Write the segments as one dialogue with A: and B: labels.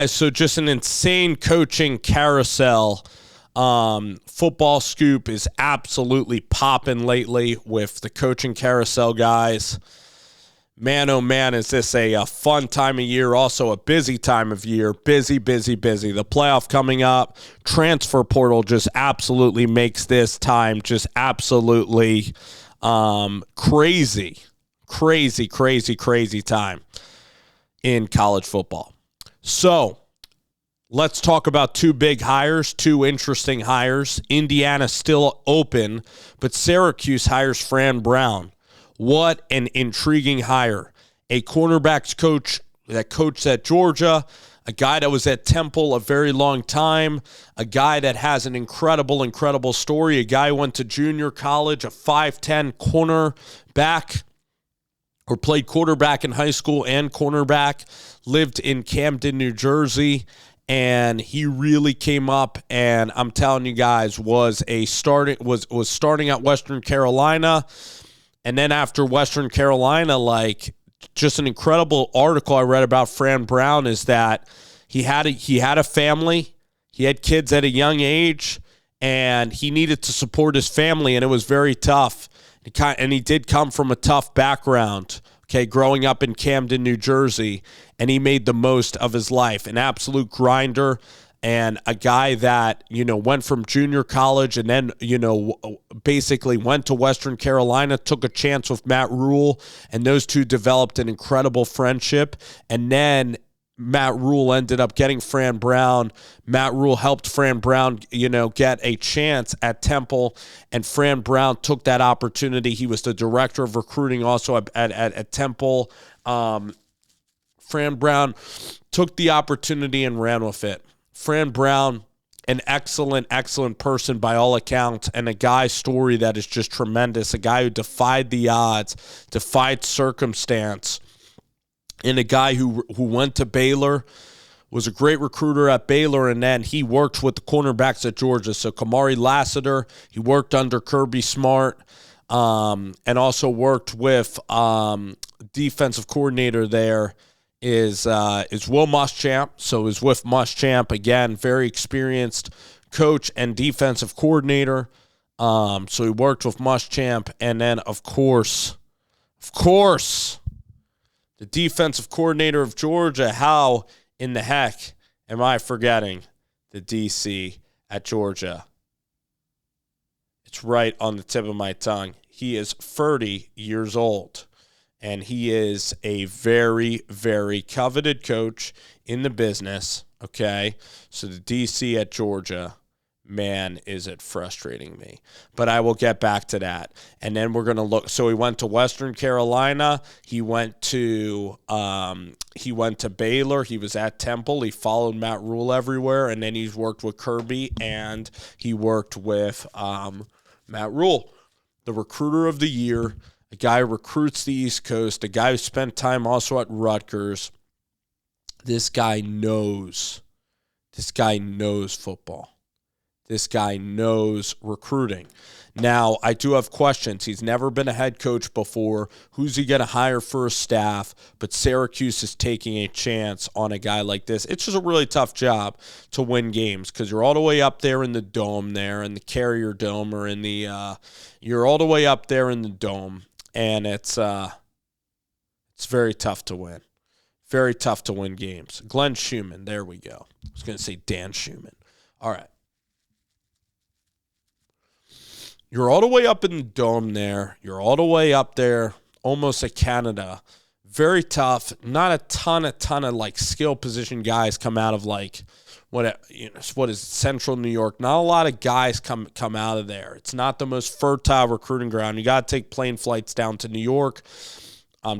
A: So just an insane coaching carousel. Football Scoop is absolutely popping lately with the coaching carousel guys. Man, oh man, is this a fun time of year, also a busy time of year. Busy, busy, busy. The playoff coming up. Transfer portal just absolutely makes this time just absolutely crazy time in college football. So let's talk about two big hires, two interesting hires. Indiana's still open, but Syracuse hires Fran Brown. What an intriguing hire. A cornerbacks coach that coached at Georgia, a guy that was at Temple a very long time, a guy that has an incredible story, a guy who went to junior college, a 5'10 cornerback, or played quarterback in high school and cornerback, lived in Camden, New Jersey, and he really came up, and I'm telling you guys, was starting at Western Carolina. And then after Western Carolina, just an incredible article I read about Fran Brown is that he had a family, he had kids at a young age, and he needed to support his family, and it was very tough. And he did come from a tough background, growing up in Camden, New Jersey, and he made the most of his life. An absolute grinder. And a guy that, went from junior college and then, basically went to Western Carolina, took a chance with Matt Rhule, and those two developed an incredible friendship. And then Matt Rhule ended up getting Fran Brown. Matt Rhule helped Fran Brown, get a chance at Temple, and Fran Brown took that opportunity. He was the director of recruiting also at Temple. Fran Brown took the opportunity and ran with it. Fran Brown, an excellent person by all accounts, and a guy's story that is just tremendous, a guy who defied the odds, defied circumstance, and a guy who went to Baylor, was a great recruiter at Baylor, and then he worked with the cornerbacks at Georgia. So Kamari Lassiter, he worked under Kirby Smart, and also worked with defensive coordinator there, is Will Muschamp. So is with Muschamp, again, very experienced coach and defensive coordinator. So he worked with Muschamp, and then of course, the defensive coordinator of Georgia. How in the heck am I forgetting the DC at Georgia? It's right on the tip of my tongue. He is 30 years old. And he is a very, very coveted coach in the business, okay? So the DC at Georgia, man, is it frustrating me. But I will get back to that. And then we're going to look. So he went to Western Carolina. He went to Baylor. He was at Temple. He followed Matt Rhule everywhere. And then he's worked with Kirby, and he worked with Matt Rhule, the recruiter of the year. A guy who recruits the East Coast, a guy who spent time also at Rutgers. This guy knows football. This guy knows recruiting. Now, I do have questions. He's never been a head coach before. Who's he going to hire for his staff? But Syracuse is taking a chance on a guy like this. It's just a really tough job to win games because you're all the way up there in the dome there, in the Carrier Dome, or in the you're all the way up there in the dome. And it's very tough to win. Very tough to win games. Glenn Schumann, there we go. I was going to say Dan Schumann. All right. You're all the way up in the dome there. You're all the way up there, almost at Canada. Very tough. Not a ton of like skill position guys come out of like what is Central New York. Not a lot of guys come out of there. It's not the most fertile recruiting ground. You got to take plane flights down to New York,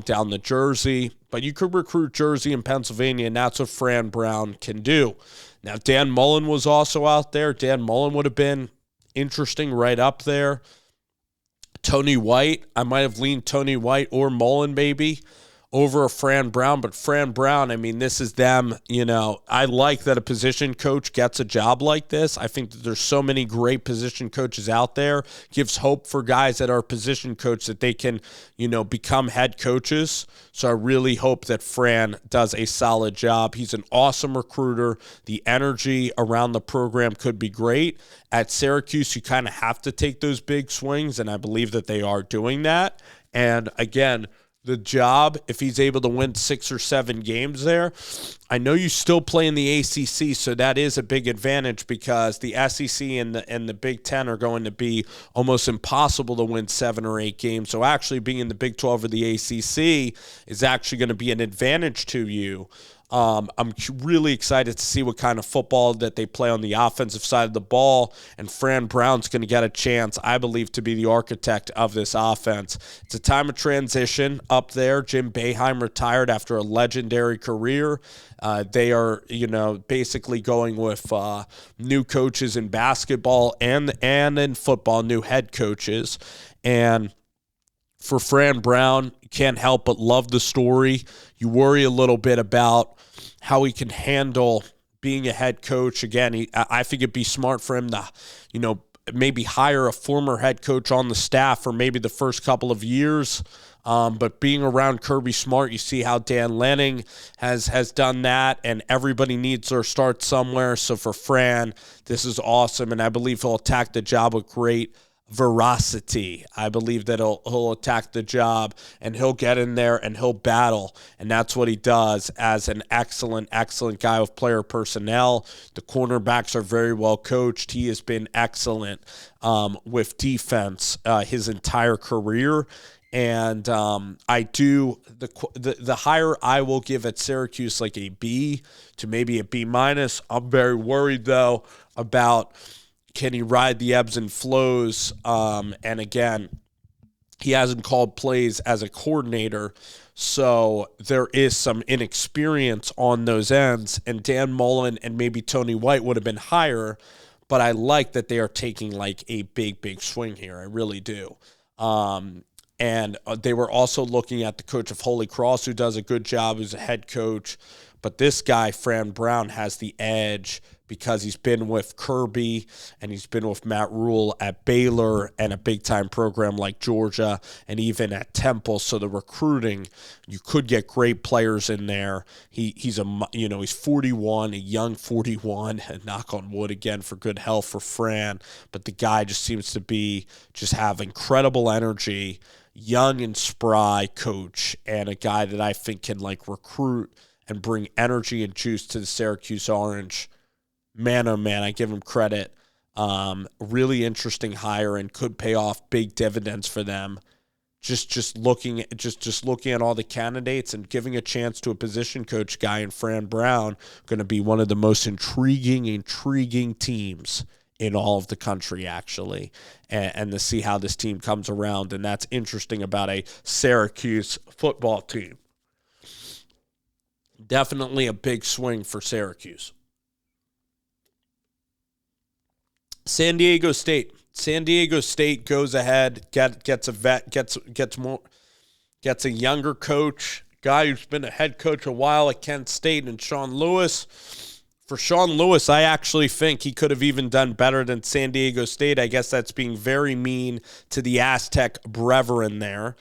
A: down to Jersey. But you could recruit Jersey and Pennsylvania, and that's what Fran Brown can do. Now, Dan Mullen was also out there. Dan Mullen would have been interesting right up there. Tony White, I might have leaned Tony White or Mullen maybe over a Fran Brown, but Fran Brown, I mean, this is them. I like that a position coach gets a job like this. I think that there's so many great position coaches out there. Gives hope for guys that are position coach that they can, become head coaches. So I really hope that Fran does a solid job. He's an awesome recruiter. The energy around the program could be great. At Syracuse, you kind of have to take those big swings, and I believe that they are doing that. And again, the job, if he's able to win 6 or 7 games there, I know you still play in the ACC, so that is a big advantage because the SEC and the Big Ten are going to be almost impossible to win 7 or 8 games. So actually being in the Big 12 or the ACC is actually going to be an advantage to you. I'm really excited to see what kind of football that they play on the offensive side of the ball, and Fran Brown's going to get a chance, I believe, to be the architect of this offense. It's a time of transition up there. Jim Boeheim retired after a legendary career. They are, basically going with new coaches in basketball and in football, new head coaches. And for Fran Brown, you can't help but love the story. You worry a little bit about how he can handle being a head coach. Again, I think it'd be smart for him to, maybe hire a former head coach on the staff for maybe the first couple of years. But being around Kirby Smart, you see how Dan Lanning has done that, and everybody needs their start somewhere. So for Fran, this is awesome, and I believe he'll attack the job with great veracity. I believe that he'll attack the job and he'll get in there and he'll battle, and that's what he does as an excellent guy with player personnel. The cornerbacks are very well coached. He has been excellent with defense his entire career. And I do the higher I will give at Syracuse like a B to maybe a B minus. I'm very worried though about, can he ride the ebbs and flows? And again, he hasn't called plays as a coordinator, so there is some inexperience on those ends. And Dan Mullen and maybe Tony White would have been higher, but I like that they are taking like a big swing here. I really do. And they were also looking at the coach of Holy Cross, who does a good job as a head coach. But this guy, Fran Brown, has the edge because he's been with Kirby and he's been with Matt Rhule at Baylor and a big-time program like Georgia and even at Temple. So the recruiting, you could get great players in there. He's 41, a young 41, and knock on wood again for good health for Fran. But the guy just seems to have incredible energy, young and spry coach, and a guy that I think can recruit and bring energy and juice to the Syracuse Orange. Man, oh man, I give him credit. Really interesting hire and could pay off big dividends for them. Just looking at all the candidates and giving a chance to a position coach guy in Fran Brown, going to be one of the most intriguing teams in all of the country, actually, and to see how this team comes around. And that's interesting about a Syracuse football team. Definitely a big swing for Syracuse. San Diego State. San Diego State goes ahead, gets a vet, gets a younger coach, guy who's been a head coach a while at Kent State, and Sean Lewis. For Sean Lewis, I actually think he could have even done better than San Diego State. I guess that's being very mean to the Aztec brethren there.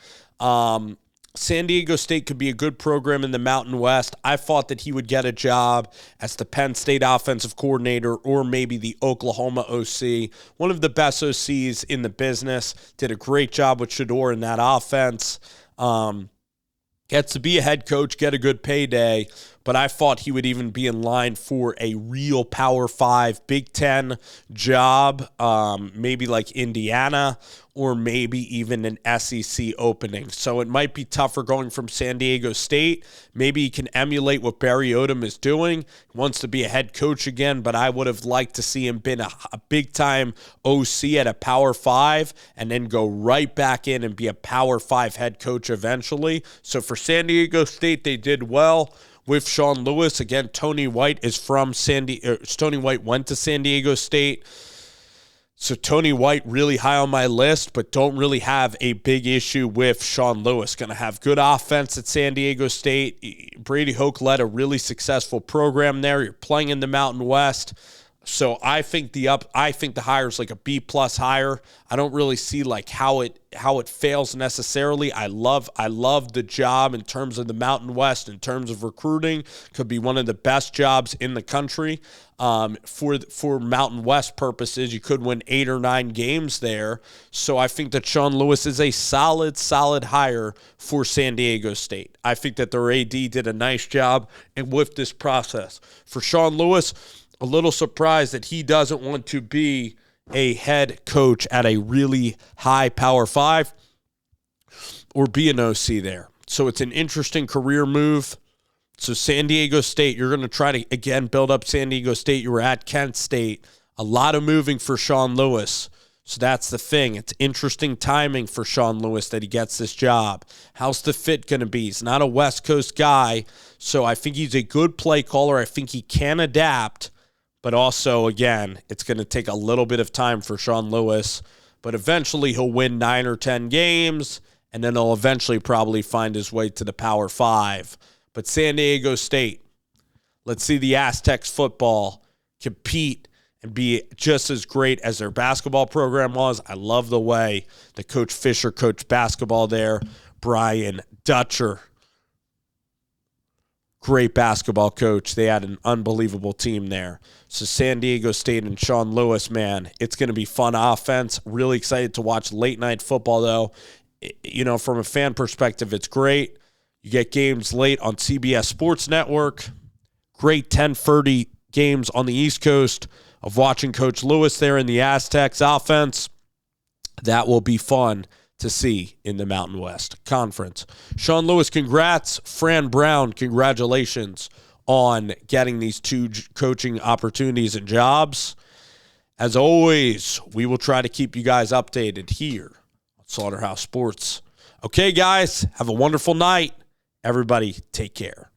A: San Diego State could be a good program in the Mountain West. I thought that he would get a job as the Penn State offensive coordinator or maybe the Oklahoma OC. One of the best OCs in the business. Did a great job with Shador in that offense. Gets to be a head coach, get a good payday, but I thought he would even be in line for a real Power 5 Big Ten job, maybe like Indiana, or maybe even an SEC opening. So it might be tougher going from San Diego State. Maybe he can emulate what Barry Odom is doing. He wants to be a head coach again, but I would have liked to see him been a big-time OC at a Power 5 and then go right back in and be a Power 5 head coach eventually. So for San Diego State, they did well with Sean Lewis. Again, Tony White is from Tony White went to San Diego State. So Tony White really high on my list, but don't really have a big issue with Sean Lewis. Going to have good offense at San Diego State. Brady Hoke led a really successful program there. You're playing in the Mountain West. So I think the hire is like a B+ hire. I don't really see like how it fails necessarily. I love the job in terms of the Mountain West, in terms of recruiting. Could be one of the best jobs in the country. For Mountain West purposes, you could win 8 or 9 games there. So I think that Sean Lewis is a solid hire for San Diego State. I think that their AD did a nice job and with this process. For Sean Lewis, a little surprised that he doesn't want to be a head coach at a really high Power 5 or be an OC there. So it's an interesting career move. So San Diego State, you're going to try to, again, build up San Diego State. You were at Kent State. A lot of moving for Sean Lewis. So that's the thing. It's interesting timing for Sean Lewis that he gets this job. How's the fit going to be? He's not a West Coast guy, so I think he's a good play caller. I think he can adapt. But also, again, it's going to take a little bit of time for Sean Lewis. But eventually he'll win 9 or 10 games, and then he'll eventually probably find his way to the Power 5. But San Diego State, let's see the Aztecs football compete and be just as great as their basketball program was. I love the way that Coach Fisher coached basketball there. Brian Dutcher, great basketball coach. They had an unbelievable team there. So San Diego State and Sean Lewis, man, it's going to be fun offense. Really excited to watch late night football, though. You know, from a fan perspective, it's great. You get games late on CBS Sports Network. Great 10:30 games on the East Coast of watching Coach Lewis there in the Aztecs offense. That will be fun to see in the Mountain West Conference. Sean Lewis, congrats. Fran Brown, congratulations on getting these 2 coaching opportunities and jobs. As always, we will try to keep you guys updated here on Slaughterhouse Sports. Okay, guys, have a wonderful night. Everybody, take care.